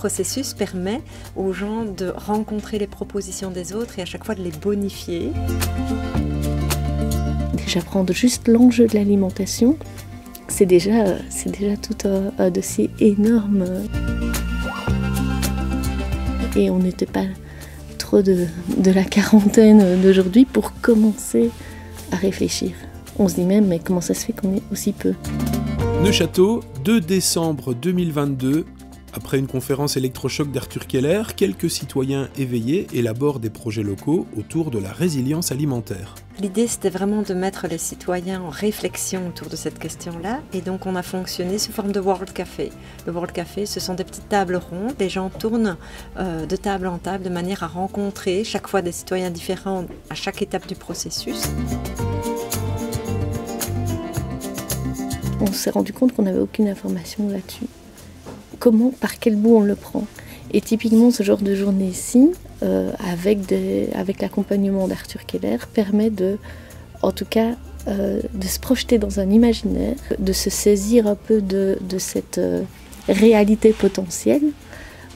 processus permet aux gens de rencontrer les propositions des autres et à chaque fois de les bonifier. Déjà prendre juste l'enjeu de l'alimentation, c'est déjà tout un dossier énorme. Et on n'était pas trop de la quarantaine d'aujourd'hui pour commencer à réfléchir. On se dit même, mais comment ça se fait qu'on est aussi peu? Neuchâtel, 2 décembre 2022. Après une conférence électrochoc d'Arthur Keller, quelques citoyens éveillés élaborent des projets locaux autour de la résilience alimentaire. L'idée, c'était vraiment de mettre les citoyens en réflexion autour de cette question-là. Et donc, on a fonctionné sous forme de World Café. Le World Café, ce sont des petites tables rondes. Les gens tournent de table en table de manière à rencontrer chaque fois des citoyens différents à chaque étape du processus. On s'est rendu compte qu'on n'avait aucune information là-dessus. Comment, par quel bout on le prend? Et typiquement, ce genre de journée-ci, avec l'accompagnement d'Arthur Keller, permet en tout cas, de se projeter dans un imaginaire, de se saisir un peu de cette réalité potentielle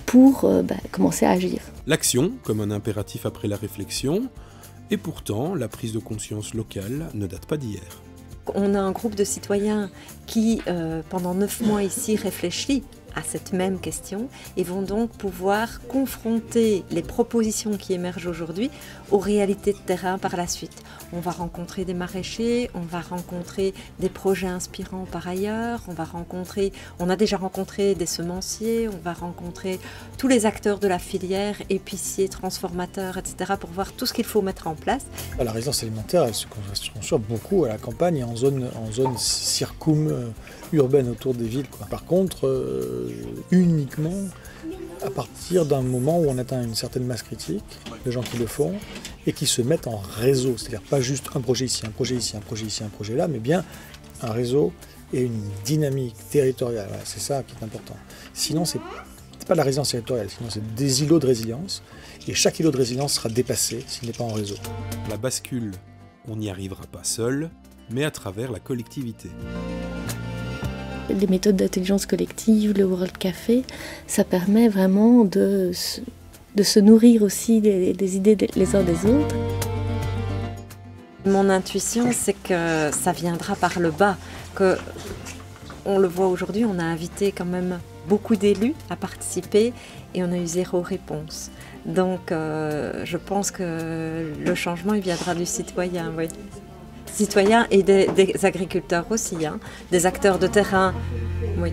pour commencer à agir. L'action, comme un impératif après la réflexion, et pourtant, la prise de conscience locale ne date pas d'hier. On a un groupe de citoyens qui, pendant 9 mois ici, réfléchit à cette même question et vont donc pouvoir confronter les propositions qui émergent aujourd'hui aux réalités de terrain par la suite. On va rencontrer des maraîchers, on va rencontrer des projets inspirants par ailleurs, on a déjà rencontré des semenciers, on va rencontrer tous les acteurs de la filière, épiciers, transformateurs, etc. pour voir tout ce qu'il faut mettre en place. La résilience alimentaire, elle se construit beaucoup à la campagne et en zone circum-urbaine autour des villes, quoi. Par contre, uniquement à partir d'un moment où on atteint une certaine masse critique, de gens qui le font, et qui se mettent en réseau, c'est-à-dire pas juste un projet ici, un projet ici, un projet ici, un projet là, mais bien un réseau et une dynamique territoriale. Voilà, c'est ça qui est important. Sinon, c'est pas de la résilience territoriale, sinon c'est des îlots de résilience, et chaque îlot de résilience sera dépassé s'il n'est pas en réseau. La bascule, on n'y arrivera pas seul, mais à travers la collectivité. Les méthodes d'intelligence collective, le World Café, ça permet vraiment de se nourrir aussi des idées les uns des autres. Mon intuition, c'est que ça viendra par le bas, que on le voit aujourd'hui, on a invité quand même beaucoup d'élus à participer et on a eu 0 réponse. Donc je pense que le changement il viendra du citoyen, oui. Citoyens et des agriculteurs aussi, hein, des acteurs de terrain, oui.